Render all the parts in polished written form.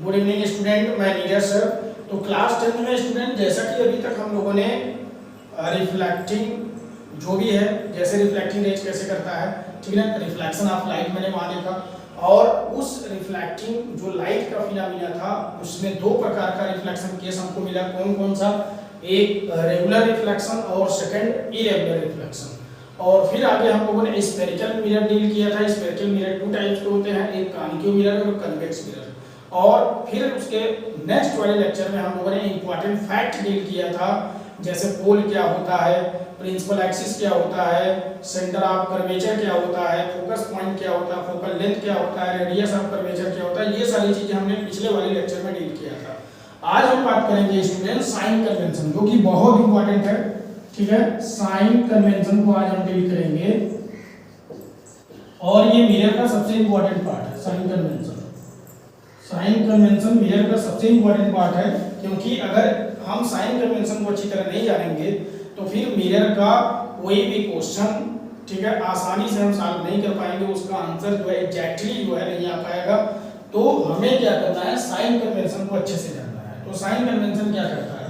Good evening student, मैं Neeraj sir. तो class 10 में स्टूडेंट, जैसा कि अभी तक हम लोगों ने रिफ्लेक्टिंग जो भी है, जैसे रिफ्लेक्टिंग रेज कैसे करता है, ठीक है, रिफ्लेक्शन ऑफ लाइट मैंने वहाँ देखा। और उस रिफ्लेक्टिंग जो लाइट का फिनोमेना था उसमें दो प्रकार का रिफ्लेक्शन केस हमको मिला। कौन कौन सा? एक रेगुलर रिफ्लेक्शन और सेकंड इरेगुलर रिफ्लेक्शन। और फिर आगे हम लोगों ने स्फेरिकल मिरर डील किया था। स्फेरिकल मिरर टू टाइप्स के होते हैं, एक कॉन्केव मिरर और कन्वेक्स मिरर। और फिर उसके नेक्स्ट वाले लेक्चर में हम लोगों ने इंपॉर्टेंट फैक्ट डील किया था, जैसे पोल क्या होता है, प्रिंसिपल एक्सिस क्या होता है, सेंटर ऑफ कर्वेचर क्या होता है, फोकस पॉइंट क्या होता है, फोकल लेंथ क्या होता है, रेडियस ऑफ कर्वेचर क्या होता है। ये सारी चीजें हमने पिछले वाले लेक्चर में डील किया था। आज हम बात करेंगे स्टूडेंट साइन कन्वेंशन, जो कि बहुत इंपॉर्टेंट है, ठीक है। साइन कन्वेंशन को आज हम डील करेंगे और ये मिरर का सबसे इंपॉर्टेंट पार्ट है। साइन कन्वेंशन मिरर का सबसे इंपॉर्टेंट पार्ट है, क्योंकि अगर हम साइन कन्वेंशन को अच्छी तरह नहीं जानेंगे तो फिर मिरर का कोई भी क्वेश्चन, ठीक है, आसानी से हम सॉल्व नहीं कर पाएंगे, उसका आंसर जो है एग्जैक्टली जो है नहीं आ पाएगा। तो हमें क्या करना है, साइन कन्वेंशन को अच्छे से जानना है। तो साइन कन्वेंशन क्या करता है,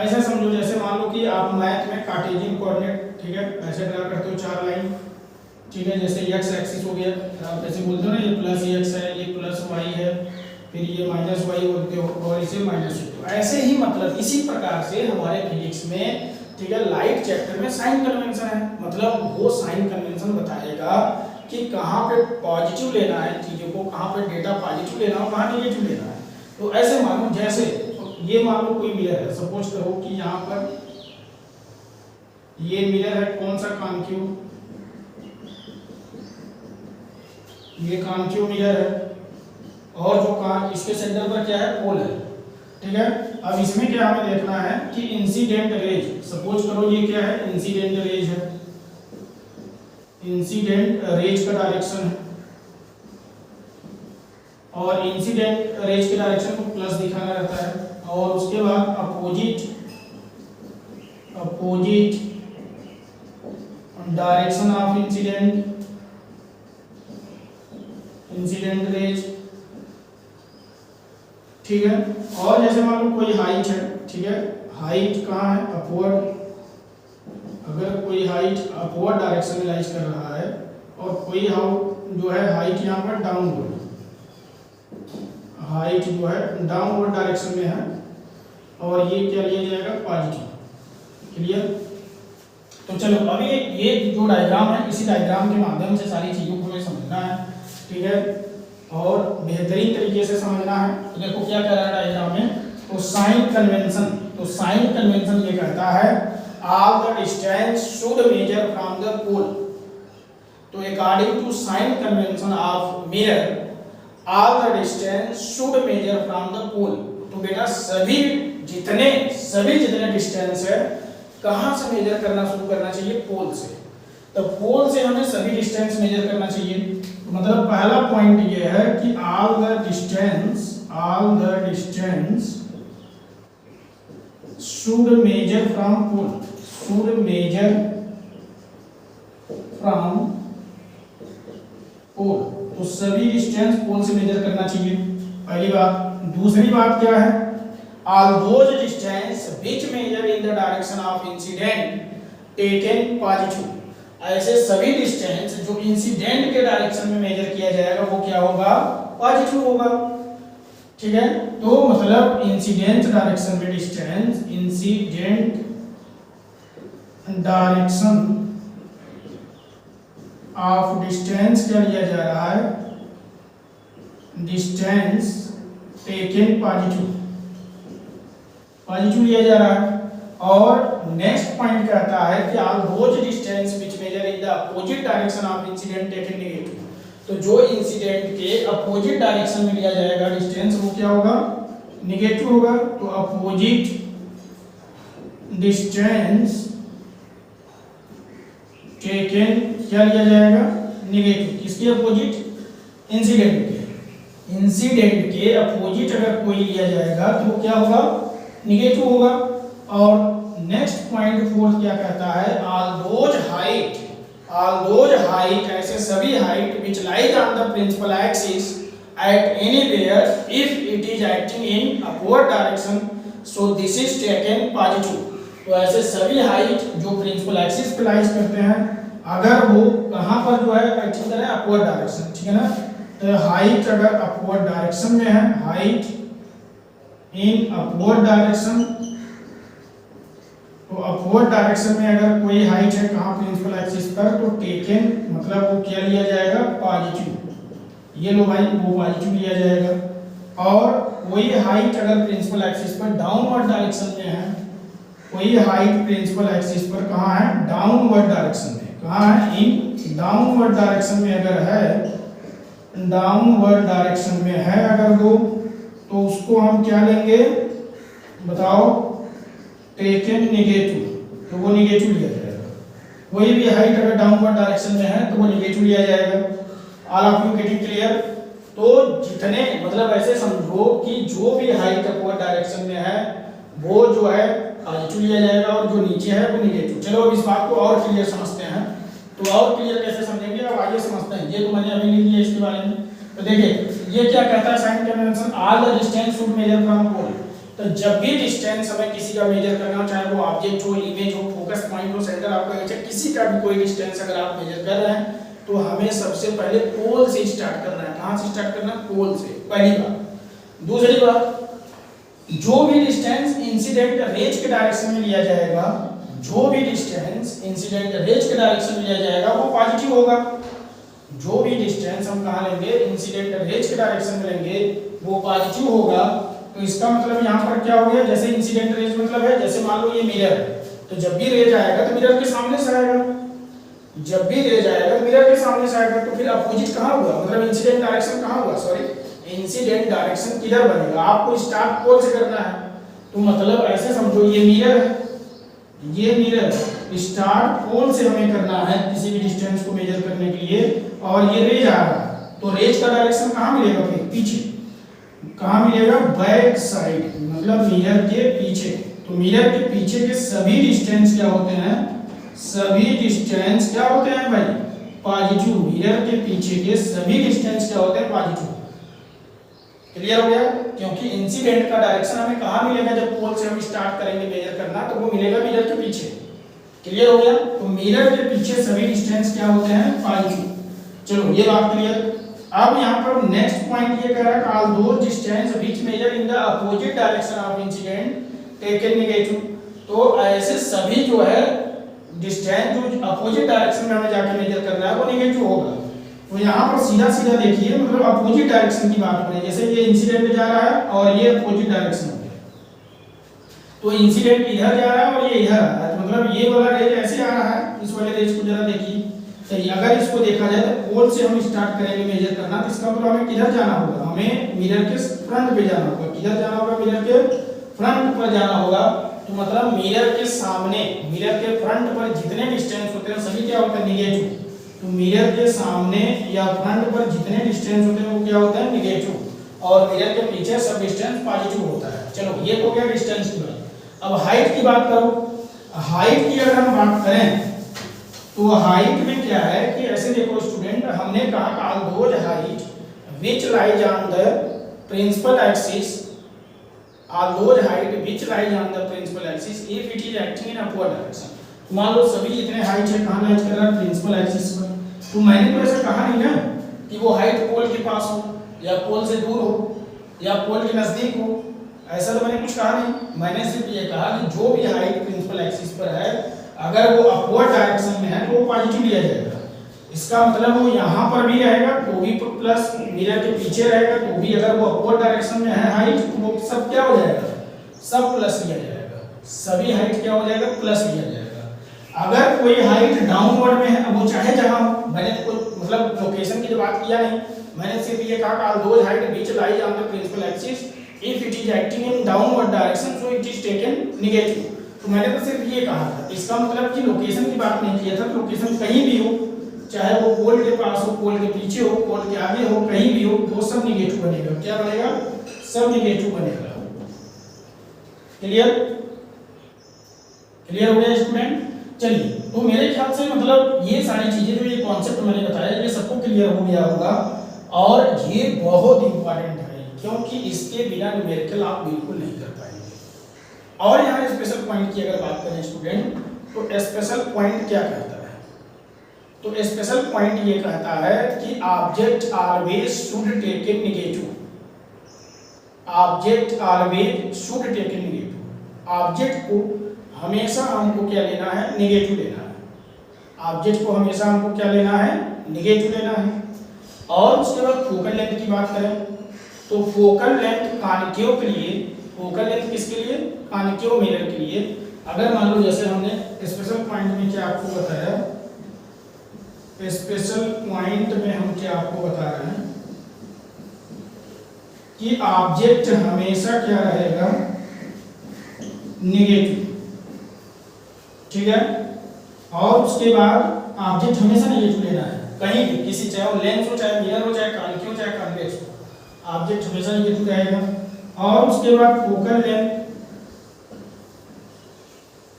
ऐसे समझो जैसे मान लो कि आप मैथ में कार्टेशियन कोऑर्डिनेट, ठीक है, ऐसे ड्रा करते हो चार लाइन, ठीक है, जैसे एक्स एक्सिस हो गया, आप ऐसे बोलते हो ना, ये प्लस एक्स है, ये प्लस वाई है, फिर ये माइनस वाई बोलते हो और इसे माइनस टू। ऐसे ही मतलब इसी प्रकार से हमारे फिजिक्स में, ठीक है, लाइट चैप्टर में साइन कन्वेंशन है। मतलब वो साइन कन्वेंशन बताएगा कि कहाँ पे पॉजिटिव लेना है चीजों को, कहाँ पे डेटा पॉजिटिव लेना है, कहाँ नेगेटिव लेना है। तो ऐसे मानो जैसे ये मान लो कोई मिरर है, सपोज करो कि यहाँ पर ये मिरर है, कौन सा, कॉन्केव, ये कॉन्केव मिरर है, और जो इसके सेंटर पर क्या है, पोल है, ठीक है। अब इसमें क्या हमें देखना है कि इंसिडेंट रेज, सपोज करो ये क्या है, इंसिडेंट रेज है, इंसिडेंट रेज का डायरेक्शन है, और इंसिडेंट रेज के डायरेक्शन को प्लस दिखाना रहता है। और उसके बाद opposite direction of incident raise, ठीक है। और जैसे मान लो कोई हाइट है, ठीक है, हाइट कहाँ है, अपवर्ड, अगर कोई हाइट अपवर्ड डायरेक्शन में लाइज कर रहा है और कोई जो है हाइट यहाँ पर डाउनवर्ड, हाइट जो है डाउनवर्ड डायरेक्शन में है, और ये क्या लिया जाएगा, पॉजिटिव। क्लियर? तो चलो अभी ये जो डायग्राम है, इसी डायग्राम के माध्यम से सारी चीजों को हमें समझना है, ठीक है, और बेहतरीन तरीके से समझना है। तो देखो क्या कह रहा है डायग्राम में, तो साइन कन्वेंशन ये कहता है all the distance should measure from the pole. तो according to sign convention of mirror, all the distance should measure from the pole. तो बेटा सभी जितने डिस्टेंस है कहां से मेजर करना शुरू करना चाहिए, पोल से। तो पोल से हमें सभी डिस्टेंस मेजर करना चाहिए। मतलब पहला पॉइंट ये है कि all the distance should measure from pole, तो सभी डिस्टेंस पोल से मेजर करना चाहिए, पहली बात। दूसरी बात क्या है, all those distance which measure in the direction of incident taken positive. ऐसे सभी डिस्टेंस जो इंसिडेंट के डायरेक्शन में मेजर किया जाएगा वो क्या होगा, पॉजिटिव होगा, ठीक है। तो मतलब इंसिडेंट डायरेक्शन में distance, incident direction of distance क्या लिया जा रहा है, डिस्टेंस टेकन पॉजिटिव लिया जा रहा है। और नेक्स्ट पॉइंट कहता है कि all those distance which measure in the opposite direction of incident taken negative. तो जो इंसिडेंट के अपोजिट डायरेक्शन में लिया जाएगा डिस्टेंस वो क्या होगा, नेगेटिव होगा। तो अपोजिट डिस्टेंस टेकन क्या लिया जाएगा, नेगेटिव। किसके अपोजिट, इंसिडेंट के अपोजिट अगर कोई लिया जाएगा तो वो क्या होगा, नेगेटिव होगा। और नेक्स्ट पॉइंट फोर्थ क्या कहता है, ऑल दोज हाइट, ऐसे सभी height which lies on the principal axis at anywhere if it is acting in upward direction, so this is taken positive। तो ऐसे सभी हाइट जो प्रिंसिपल एक्सिस पे लाइज करते हैं, अगर वो कहाँ पर जो है एक्टिंग करें अपवर्ड डायरेक्शन, ठीक है ना। तो हाइट अगर अपवर्ड डायरेक्शन में है, हाइट इन अपवर्ड डायरेक्शन, तो अपवर्ड डायरेक्शन में अगर कोई हाइट है कहाँ प्रिंसिपल एक्सिस पर, तो टेकन मतलब वो क्या लिया जाएगा, पॉजिटिव। ये लो भाई, वो पॉजिटिव लिया जाएगा। और वही हाइट अगर प्रिंसिपल एक्सिस पर डाउनवर्ड डायरेक्शन में है, कोई हाइट प्रिंसिपल एक्सिस पर कहाँ है, डाउनवर्ड डायरेक्शन में, कहाँ है, इन डाउनवर्ड डायरेक्शन में अगर है, डाउनवर्ड डायरेक्शन में है अगर वो, तो उसको हम क्या लेंगे बताओ, टेकन नेगेटिव, तो वो नेगेटिव लिया जाएगा। कोई भी हाइट अगर डाउनवर्ड डायरेक्शन में है तो वो नेगेटिव लिया जाएगा। All of you getting clear. तो जितने मतलब ऐसे समझो कि जो भी हाइट अपवर्ड डायरेक्शन में है वो जो है पॉजिटिव लिया जाएगा और जो नीचे है वो नेगेटिव। चलो अब इस बात को और क्लियर समझते हैं। तो और क्लियर कैसे समझेंगे, अब आइए समझते हैं। ये तो मैंने अभी लिख लिया इसके बारे में। तो देखिए ये क्या कहता है sign convention, all the distance should measure from pole. तो जब भी डिस्टेंस हमें किसी का मेजर करना हो, चाहे वो ऑब्जेक्ट हो, इमेज हो, फोकस पॉइंट हो, सेंटर आपका चाहे किसी का भी कोई डिस्टेंस अगर आप मेजर कर रहे हैं तो हमें सबसे पहले पोल से स्टार्ट करना है। कहां से स्टार्ट करना है, पोल से, पहली बात। दूसरी बात, जो भी डिस्टेंस इंसिडेंट रेज के डायरेक्शन में लिया जाएगा, जो भी डिस्टेंस इंसिडेंट रेज के डायरेक्शन में लिया जाएगा वो पॉजिटिव होगा। जो भी डिस्टेंस हम कहां लेंगे, इंसिडेंट रेज के डायरेक्शन में लेंगे वो पॉजिटिव होगा। तो इसका मतलब यहाँ पर क्या हो गया, जैसे इंसिडेंट रेज मतलब है, जैसे मान लो ये मिरर है, तो जब भी रेज आएगा तो मिरर के सामने से आएगा, जब भी रेज आएगा तो मिरर के सामने से आएगा। तो फिर अपोजिट कहाँ हुआ, मतलब इंसिडेंट डायरेक्शन कहाँ हुआ, सॉरी इंसिडेंट डायरेक्शन किधर बनेगा, आपको स्टार्ट पोल से करना है। तो मतलब ऐसे समझो ये मिरर है, ये मिरर स्टार्ट पोल से हमें करना है किसी भी डिस्टेंस को मेजर करने के लिए, और ये रेज आ रहा है, तो रेज का डायरेक्शन कहाँ मिलेगा, फिर पीछे, कहाँ मिलेगा, बैक साइड, मतलब मिरर के पीछे। तो मिरर के पीछे के सभी डिस्टेंस क्या होते हैं, सभी डिस्टेंस क्या होते हैं भाई, पॉजिटिव। मिरर के पीछे के सभी डिस्टेंस क्या होते हैं, पॉजिटिव। क्लियर हो गया, क्योंकि इंसिडेंट का डायरेक्शन हमें कहाँ मिलेगा, जब पोल से हम स्टार्ट करेंगे मेजर करना, तो वो मिलेगा मिरर के पीछे। क्लियर हो गया, तो मिरर के पीछे सभी डिस्टेंस क्या होते हैं, पॉजिटिव। चलो ये बात क्लियर। अब यहाँ पर नेक्स्ट पॉइंट ये कह रहा है, all those distance which measure in the opposite direction of incident taken negative. तो ऐसे सभी जो है डिस्टेंस जो अपोजिट डायरेक्शन में हमें जाके मेजर करना है वो नेगेटिव होगा। तो यहाँ पर सीधा सीधा देखिए, मतलब अपोजिट डायरेक्शन की बात करें, जैसे ये इंसिडेंट जा रहा है और ये अपोजिट डायरेक्शन में, तो इंसिडेंट इधर जा रहा है और ये इधर आ रहा है, तो मतलब ये वाला रेज ऐसे आ रहा है, इस वाले रेज को जरा देखिए सही। अगर इसको देखा जाए तो पोल से हम स्टार्ट करेंगे मेजर करना, तो इसका मतलब हमें किधर जाना होगा, हमें मिरर के फ्रंट पे जाना होगा। किधर जाना होगा, मिरर के फ्रंट पर जाना होगा। तो मतलब मिरर के सामने, मिरर के फ्रंट पर जितने डिस्टेंस होते हैं सभी क्या होते हैं, नेगेटिव। तो मिरर के सामने या फ्रंट पर जितने डिस्टेंस होते हैं वो क्या होता है, नेगेटिव, और मिरर के पीछे सब डिस्टेंस पॉजिटिव होता है। चलो ये हो गया डिस्टेंस की बात। अब हाइट की बात करो। हाइट की अगर हम बात करें तो हाइट में क्या है कि ऐसे देखो स्टूडेंट, हमने कहा all height which lies on the principal axis, all those height which lies on the principal axis if it is acting in upward direction. मान लो सभी जितने हाइट है कहां लाइज कर रहा है, प्रिंसिपल एक्सिस पर। तो मैंने तो ऐसा कहा नहीं ना कि वो हाइट पोल के पास हो या पोल से दूर हो या पोल के नजदीक हो, ऐसा तो मैंने कुछ कहा नहीं। मैंने सिर्फ ये कहा कि जो भी हाइट प्रिंसिपल एक्सिस पर है अगर वो अपवर्ड डायरेक्शन में है तो वो पॉजिटिव लिया जाएगा। इसका मतलब वो यहाँ पर भी रहेगा तो भी प्लस, मिरर के पीछे रहेगा तो भी, अगर वो अपवर्ड डायरेक्शन में है हाइट तो वो सब क्या हो जाएगा, सब प्लस लिया जाएगा। सभी हाइट क्या हो जाएगा, प्लस लिया जाएगा। अगर कोई हाइट डाउनवर्ड में है, वो चाहे जहां, मैंने तो कोई मतलब लोकेशन की बात किया नहीं, मैंने सिर्फ ये कहा कि those height which lies on the principal axis if it is acting in downward direction so it is taken negative. तो मैंने तो सिर्फ ये कहा था, इसका मतलब कि लोकेशन की बात नहीं किया था। लोकेशन कहीं भी हो, चाहे वो पोल के पास हो, पोल के पीछे हो, पोल के आगे हो, कहीं भी हो, वो सब नेगेटिव बनेगा। क्या बनेगा, सब नेगेटिव बनेगा। क्लियर, क्लियर हो गया स्टूडेंट। चलिए, तो मेरे ख्याल से मतलब ये सारी चीजें जो ये कॉन्सेप्ट मैंने बताया ये सबको क्लियर हो गया होगा। और ये बहुत इंपॉर्टेंट है क्योंकि इसके बिना न्यूमेरिकल आप बिल्कुल नहीं कर पाएंगे। और यहाँ स्पेशल पॉइंट की अगर बात करें स्टूडेंट, तो स्पेशल पॉइंट क्या कहता है? तो स्पेशल पॉइंट ये कहता है कि object always should take a negative. Object always should take a negative. Object को हमेशा हमको क्या लेना है? नेगेटिव लेना है। ऑब्जेक्ट को हमेशा हमको क्या लेना है? नेगेटिव लेना है। और उसके बाद फोकल लेंथ की बात करें तो फोकल लेंथ कॉन्केव के लिए, फोकल लेंथ किसके लिए? कॉन्केव मिरर के लिए। अगर मान लो जैसे हमने स्पेशल पॉइंट में क्या आपको बताया, स्पेशल पॉइंट में हम क्या आपको बता रहे हैं कि ऑब्जेक्ट हमेशा क्या रहेगा? नेगेटिव, ठीक है। और उसके बाद ऑब्जेक्ट हमेशा नेगेटिव लेना है कहीं भी, किसी चाहे वो लेंस हो, चाहे मिरर हो, चाहे कॉन्केव, चाहे कॉन्वेक्स हो, ऑब्जेक्ट हमेशा नेगेटिव रहेगा। और उसके बाद फोकल लेंथ,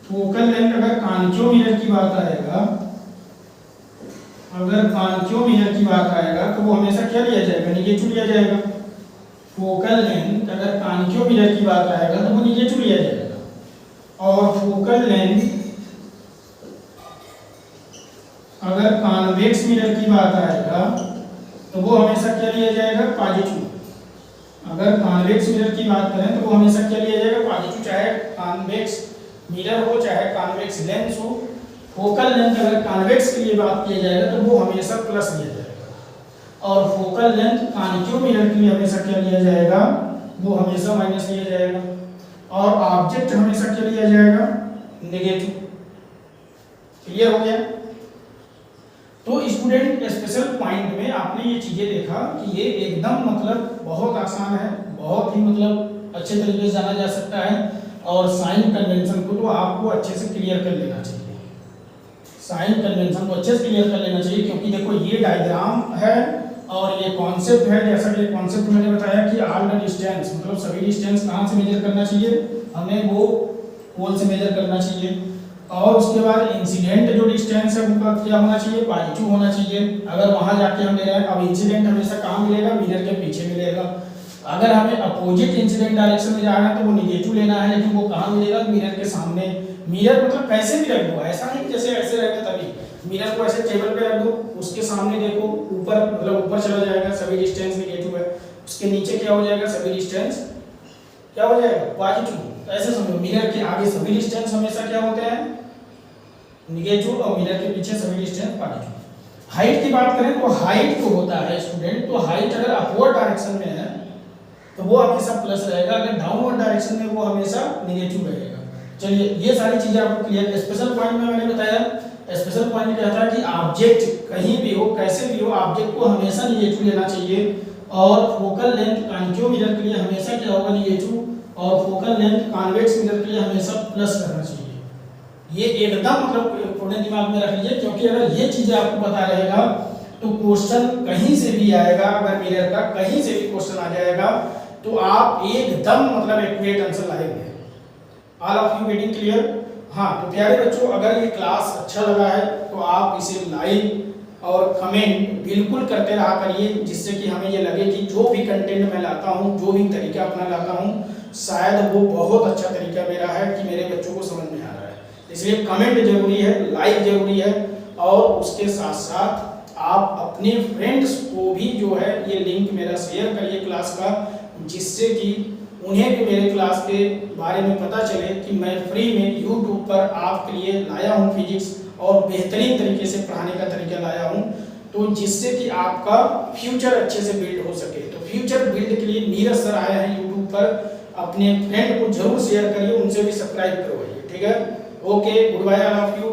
फोकल लेंथ अगर कॉन्केव मिरर की बात आएगा, अगर कॉन्केव मिरर की बात आएगा तो वो हमेशा क्या लिया जाएगा? नेगेटिव लिया जाएगा। फोकल लेंथ अगर कॉन्केव मिरर की बात आएगा तो वो नेगेटिव लिया जाएगा। और फोकल लेंथ अगर कॉन्वेक्स मिरर की बात आएगा तो वो हमेशा क्या लिया जाएगा? पॉजिटिव। अगर कॉन्वेक्स मिरर की बात करें तो वो हमेशा क्या लिया जाएगा? पॉजिटिव। चाहे कॉन्वेक्स मिरर हो, चाहे कॉन्वेक्स लेंस हो। फोकल लेंथ अगर कॉन्वेक्स के लिए बात किया जाएगा तो वो हमेशा प्लस लिया जाएगा। और फोकल लेंथ कॉन्केव मिरर के लिए हमेशा क्या लिया जाएगा? वो हमेशा माइनस लिया जाएगा। और ऑब्जेक्ट हमेशा क्या लिया जाएगा? नेगेटिव। क्लियर हो गया? तो स्टूडेंट स्पेशल पॉइंट में आपने ये चीजें देखा कि ये एकदम मतलब बहुत आसान है, बहुत ही मतलब अच्छे तरीके से जाना जा सकता है। और साइन कन्वेंशन को तो आपको अच्छे से क्लियर कर लेना चाहिए। साइन कन्वेंशन को अच्छे से क्लियर कर लेना चाहिए क्योंकि देखो ये डायग्राम है और ये कॉन्सेप्ट है। जैसा कि कॉन्सेप्ट मैंने बताया कि ऑल द डिस्टेंस मतलब सभी डिस्टेंस कहाँ से मेजर करना चाहिए? हमें वो पोल से मेजर करना चाहिए। और उसके बाद इंसिडेंट जो डिस्टेंस है उनका क्या होना चाहिए? पॉजिटिव होना चाहिए। अगर वहां जाके हम ले रहे हैं, अब इंसिडेंट हमेशा कहाँ मिलेगा? मिरर के पीछे मिलेगा। अगर हमें अपोजिट इंसिडेंट डायरेक्शन में जाना है तो वो नेगेटिव लेना है, लेकिन वो कहाँ मिलेगा? मिरर के सामने। मिरर मतलब कैसे भी रख दो, ऐसा नहीं जैसे ऐसे रहेगा तभी। मिरर को ऐसे टेबल पे रख दो, उसके सामने देखो ऊपर मतलब ऊपर चला जाएगा, सभी डिस्टेंस नेगेटिव है। उसके नीचे क्या हो जाएगा? सभी डिस्टेंस क्या हो जाएगा? पॉजिटिव। ऐसे समझो, मिरर के आगे सभी डिस्टेंस हमेशा क्या होते हैं? नेगेटिव। और मिरर के पीछे सभी डिस्टेंस पॉजिटिव। हाइट की बात करें तो हाइट जो होता है स्टूडेंट, तो हाइट अगर अपवर्ड डायरेक्शन में है तो वो हमेशा प्लस रहेगा, अगर डाउनवर्ड डायरेक्शन में वो हमेशा नेगेटिव रहेगा। चलिए ये सारी चीजें आपको क्लियर। स्पेशल पॉइंट में मैंने बताया, स्पेशल पॉइंट कहता है कि ऑब्जेक्ट कहीं भी हो, कैसे भी हो, ऑब्जेक्ट को हमेशा नेगेटिव लेना चाहिए। और फोकल लेंथ कॉन्केव मिरर के लिए हमेशा क्या होगा? नेगेटिव। और फोकल लेंथ कॉन्वेक्स मिरर के लिए हमेशा प्लस करना चाहिए। ये एकदम मतलब थोड़े दिमाग में रख लीजिए क्योंकि अगर ये चीजें आपको पता रहेगा तो क्वेश्चन कहीं से भी आएगा, अगर मिरर का कहीं से भी क्वेश्चन आ जाएगा तो आप एकदम मतलब एक्यूरेट आंसर लाएंगे। All of you getting clear? हाँ, तो प्यारे बच्चों, अगर ये क्लास अच्छा लगा है तो आप इसे लाइक और कमेंट बिल्कुल करते रहा करिए, जिससे कि हमें ये लगे कि जो भी कंटेंट मैं लाता हूँ, जो भी तरीका अपना लाता हूँ, शायद वो बहुत अच्छा तरीका मेरा है कि मेरे बच्चों को समझ में आ रहा है। इसलिए कमेंट जरूरी है, लाइक जरूरी है। और उसके साथ साथ आप अपने फ्रेंड्स को भी जो है ये लिंक मेरा शेयर करिए क्लास का, जिससे कि उन्हें भी मेरे क्लास के बारे में पता चले कि मैं फ्री में यूट्यूब पर आपके लिए लाया हूँ फिजिक्स और बेहतरीन तरीके से पढ़ाने का तरीका लाया हूँ, तो जिससे कि आपका फ्यूचर अच्छे से बिल्ड हो सके। तो फ्यूचर बिल्ड के लिए नीरज सर आए हैं यूट्यूब पर, अपने फ्रेंड को जरूर शेयर करिए, उनसे भी सब्सक्राइब करवाइए। ठीक है? Okay, good bye all of you.